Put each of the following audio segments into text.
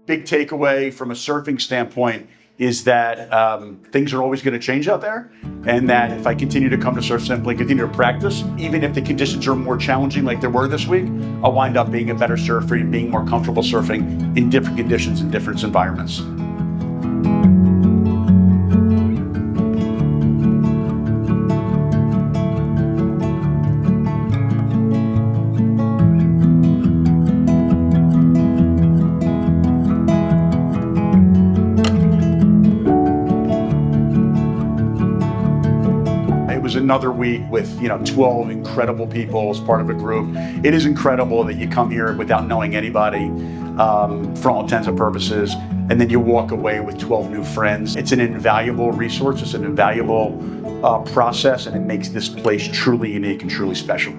big takeaway from a surfing standpoint is that things are always going to change out there, and that if I continue to come to Surf Simply, continue to practice, even if the conditions are more challenging like they were this week, I'll wind up being a better surfer and being more comfortable surfing in different conditions and different environments. Another week with 12 incredible people as part of a group. It is incredible that you come here without knowing anybody for all intents and purposes, and then you walk away with 12 new friends. It's an invaluable resource, it's an invaluable process, and it makes this place truly unique and truly special.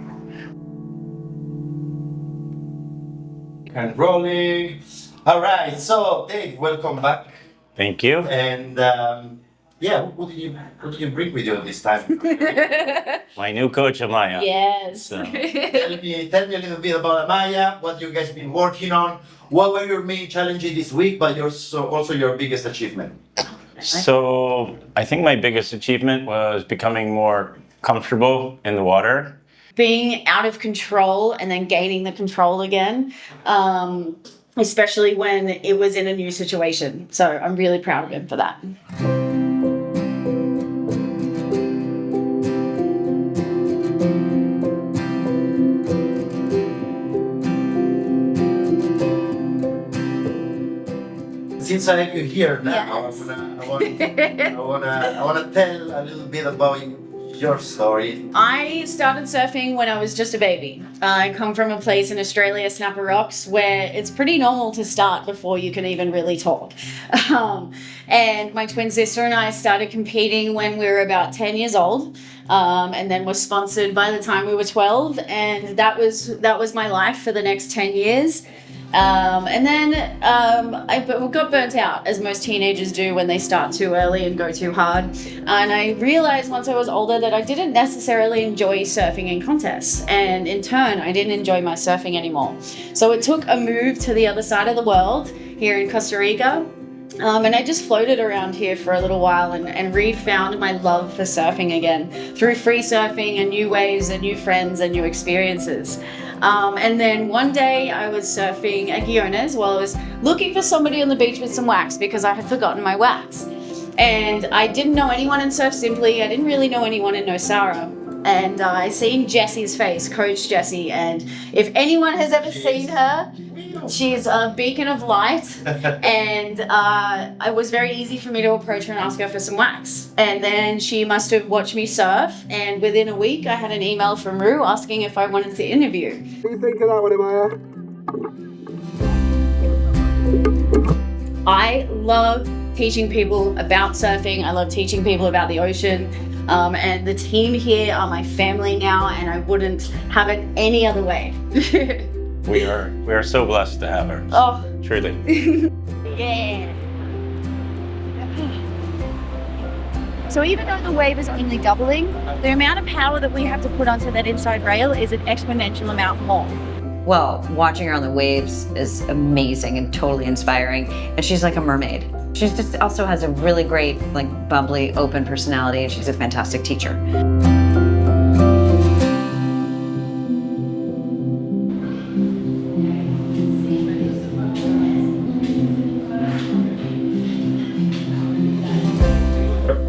And rolling. All right, so Dave, welcome back. Thank you. And what did you bring with you this time? My new coach, Amaya. Yes. So. Tell me a little bit about Amaya, what you guys been working on. What were your main challenges this week, but also your biggest achievement? So I think my biggest achievement was becoming more comfortable in the water. Being out of control and then gaining the control again, especially when it was in a new situation. So I'm really proud of him for that. Since I have you here now, Yes. I wanna tell a little bit about your story. I started surfing when I was just a baby. I come from a place in Australia, Snapper Rocks, where it's pretty normal to start before you can even really talk. And my twin sister and I started competing when we were about 10 years old, and then were sponsored by the time we were 12. And that was my life for the next 10 years. And then I got burnt out, as most teenagers do when they start too early and go too hard. And I realized once I was older that I didn't necessarily enjoy surfing in contests. And in turn, I didn't enjoy my surfing anymore. So it took a move to the other side of the world, here in Costa Rica. And I just floated around here for a little while and refound my love for surfing again through free surfing and new waves and new friends and new experiences. And then one day I was surfing at Guiones while I was looking for somebody on the beach with some wax because I had forgotten my wax. And I didn't know anyone in Surf Simply. I didn't really know anyone in Nosara. And I seen Jessie's face, Coach Jessie. And if anyone has ever seen her, she's a beacon of light. And it was very easy for me to approach her and ask her for some wax. And then she must have watched me surf. And within a week, I had an email from Rue asking if I wanted to interview. What do you think of that one, Amaya? I love teaching people about surfing. I love teaching people about the ocean. And the team here are my family now, and I wouldn't have it any other way. We are so blessed to have her. Oh. Truly. Yeah. So even though the wave is only doubling, the amount of power that we have to put onto that inside rail is an exponential amount more. Well, watching her on the waves is amazing and totally inspiring. And she's like a mermaid. She just also has a really great, bubbly, open personality, and she's a fantastic teacher.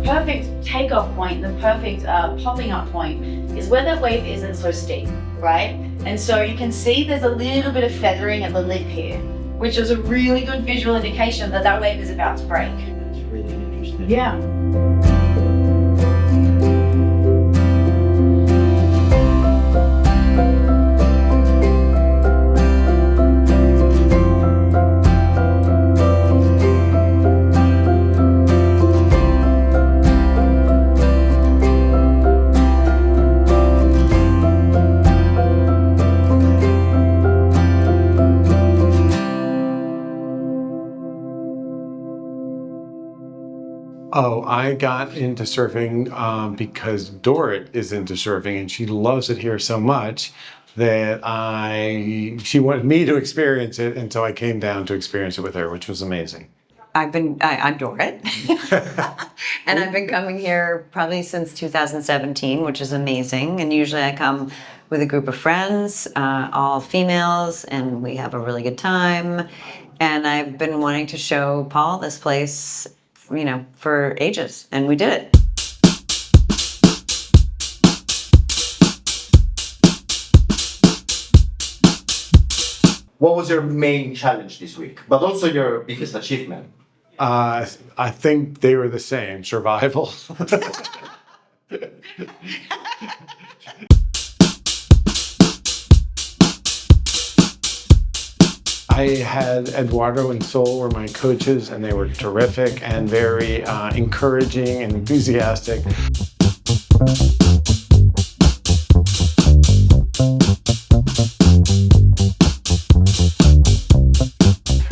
Perfect takeoff point, the perfect popping up point is where that wave isn't so steep, right? And so you can see there's a little bit of feathering at the lip here, which is a really good visual indication that that wave is about to break. That's really interesting. Yeah. Oh, I got into surfing because Dorrit is into surfing and she loves it here so much that she wanted me to experience it, and so I came down to experience it with her, which was amazing. I adore it. And I've been coming here probably since 2017, which is amazing. And usually I come with a group of friends, all females, and we have a really good time. And I've been wanting to show Paul this place, for ages, and we did it. What was your main challenge this week? But also your biggest achievement? I think they were the same, survival. I had Eduardo and Sol were my coaches, and they were terrific and very encouraging and enthusiastic.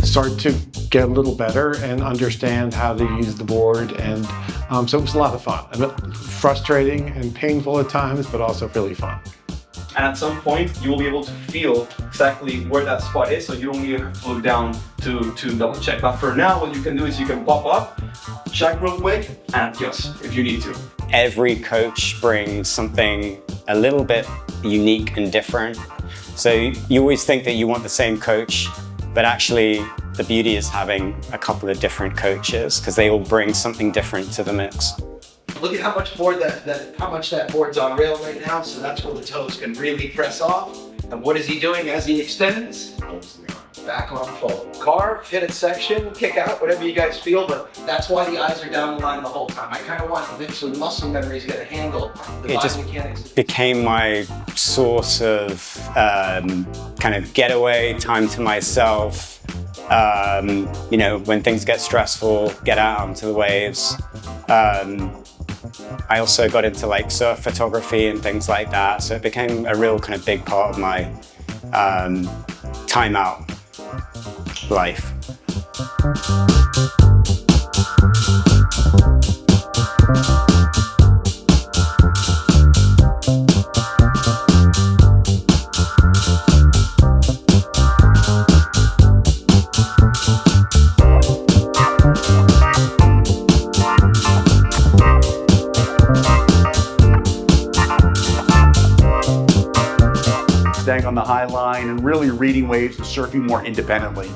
Start to get a little better and understand how to use the board, and so it was a lot of fun. A bit frustrating and painful at times, but also really fun. And at some point, you will be able to feel exactly where that spot is, so you don't need to look down to double check. But for now, what you can do is you can pop up, check real quick, and adjust if you need to. Every coach brings something a little bit unique and different. So you always think that you want the same coach, but actually the beauty is having a couple of different coaches because they all bring something different to the mix. Look at how much that board's on rail right now, so that's where the toes can really press off. And what is he doing as he extends? Back on full. Carve, hit a section, kick out, whatever you guys feel, but that's why the eyes are down the line the whole time. I kind of want some muscle memory to get a handle the biomechanics. Became my source of kind of getaway, time to myself. When things get stressful, get out onto the waves. I also got into like surf photography and things like that, so it became a real kind of big part of my time out life. Staying on the high line and really reading waves and surfing more independently.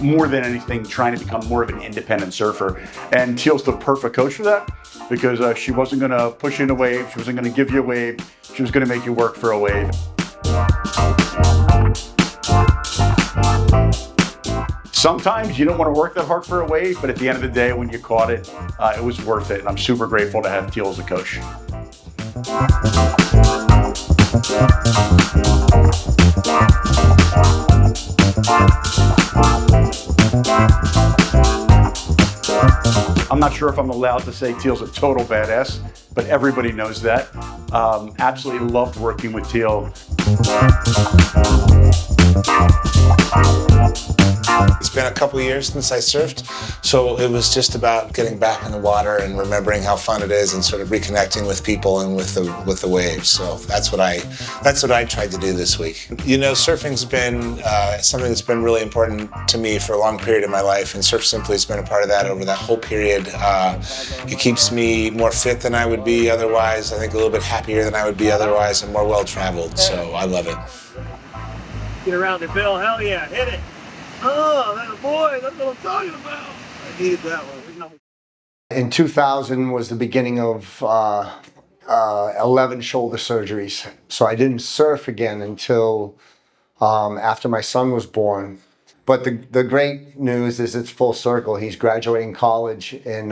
More than anything, trying to become more of an independent surfer. And Teal's the perfect coach for that because she wasn't going to push you in a wave, she wasn't going to give you a wave, she was going to make you work for a wave. Sometimes you don't want to work that hard for a wave, but at the end of the day, when you caught it, it was worth it. And I'm super grateful to have Teal as a coach. I'm not sure if I'm allowed to say Teal's a total badass, but everybody knows that. Absolutely loved working with Teal. It's been a couple years since I surfed, so it was just about getting back in the water and remembering how fun it is and sort of reconnecting with people and with the waves. So that's what I tried to do this week. Surfing's been something that's been really important to me for a long period of my life, and Surf Simply has been a part of that over that whole period. It keeps me more fit than I would be otherwise, I think a little bit happier than I would be otherwise, and more well-traveled, so I love it. Get around it, Bill. Hell yeah, hit it. Oh, that boy, that's what I'm talking about. I needed that one. In 2000 was the beginning of 11 shoulder surgeries. So I didn't surf again until after my son was born. But the great news is it's full circle. He's graduating college in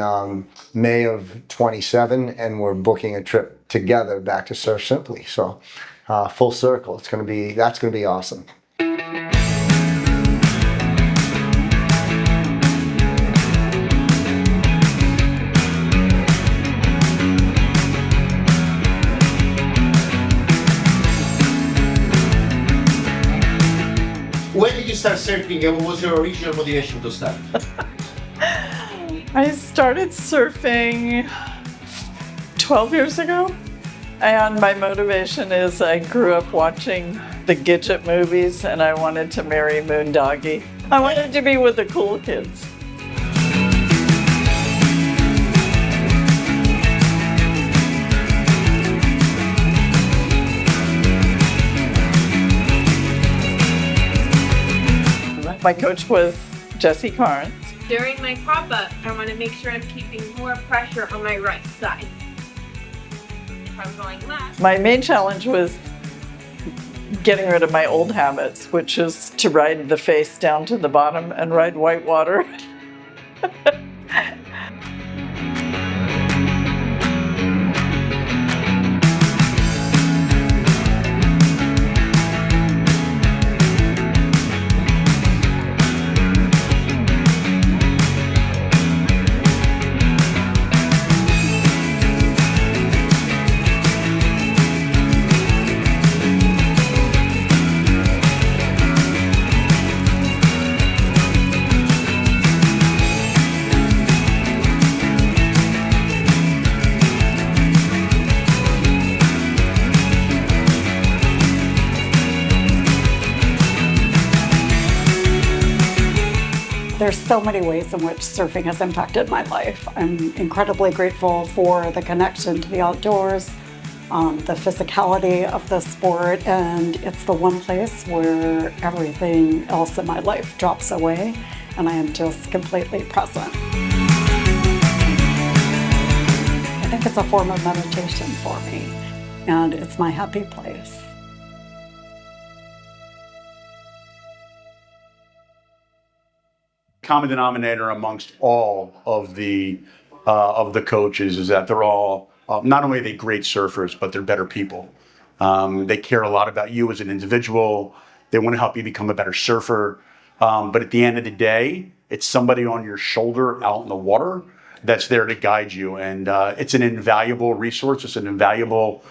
May of 27, and we're booking a trip together back to Surf Simply. So full circle. That's going to be awesome. When did you start surfing and what was your original motivation to start? I started surfing 12 years ago. And my motivation is I grew up watching the Gidget movies and I wanted to marry Moondoggie. I wanted to be with the cool kids. My coach was Jesse Carnes. During my pop-up, I want to make sure I'm keeping more pressure on my right side. If I'm going left. My main challenge was getting rid of my old habits, which is to ride the face down to the bottom and ride white water. There's so many ways in which surfing has impacted my life. I'm incredibly grateful for the connection to the outdoors, the physicality of the sport, and it's the one place where everything else in my life drops away and I am just completely present. I think it's a form of meditation for me, and it's my happy place. Common denominator amongst all of the coaches is that they're all not only are they great surfers, but they're better people. They care a lot about you as an individual. They want to help you become a better surfer. But at the end of the day, it's somebody on your shoulder out in the water that's there to guide you. And it's an invaluable resource. It's an invaluable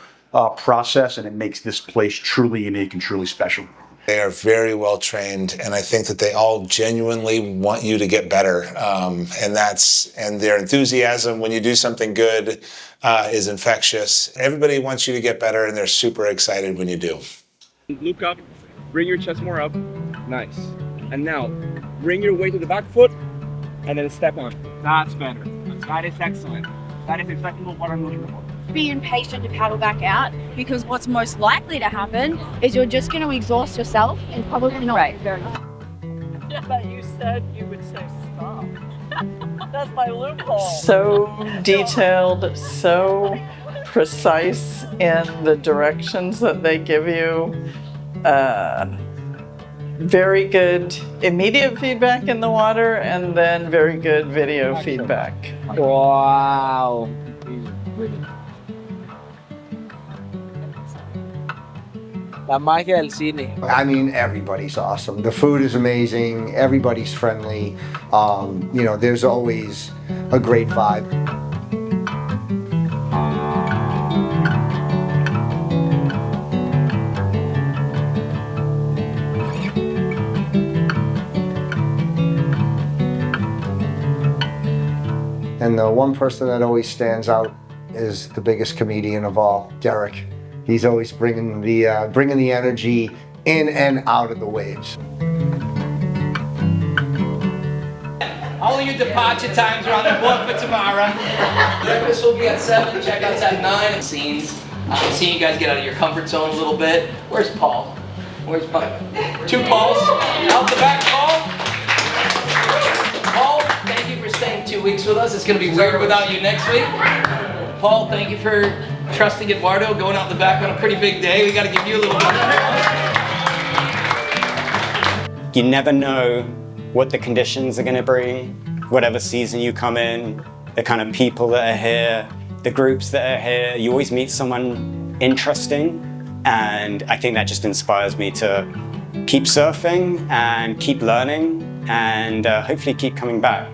process, and it makes this place truly unique and truly special. They are very well trained, and I think that they all genuinely want you to get better. And their enthusiasm when you do something good is infectious. Everybody wants you to get better, and they're super excited when you do. Look up, bring your chest more up. Nice. And now, bring your weight to the back foot, and then step on. That's better. That is excellent. That is exactly what I'm looking for. Be impatient to paddle back out, because what's most likely to happen is you're just going to exhaust yourself and probably not do very well. Yeah, but you said you would say stop. That's my loophole. So detailed, so precise in the directions that they give you. Very good immediate feedback in the water, and then very good video feedback. Wow. La magia del cine. I mean, everybody's awesome. The food is amazing. Everybody's friendly. There's always a great vibe. And the one person that always stands out is the biggest comedian of all, Derek. He's always bringing the energy in and out of the waves. All of your departure times are on the board for tomorrow. Breakfast will be at 7, checkouts at 9. Scenes. Seeing you guys get out of your comfort zone a little bit. Where's Paul? Where's my 2 Pauls? Out the back, Paul. Paul, thank you for staying 2 weeks with us. It's going to be weird without you next week. Paul, thank you for trusting Eduardo, going out the back on a pretty big day. We got to give you a little bit. You never know what the conditions are going to bring, whatever season you come in, the kind of people that are here, the groups that are here. You always meet someone interesting, and I think that just inspires me to keep surfing and keep learning and hopefully keep coming back.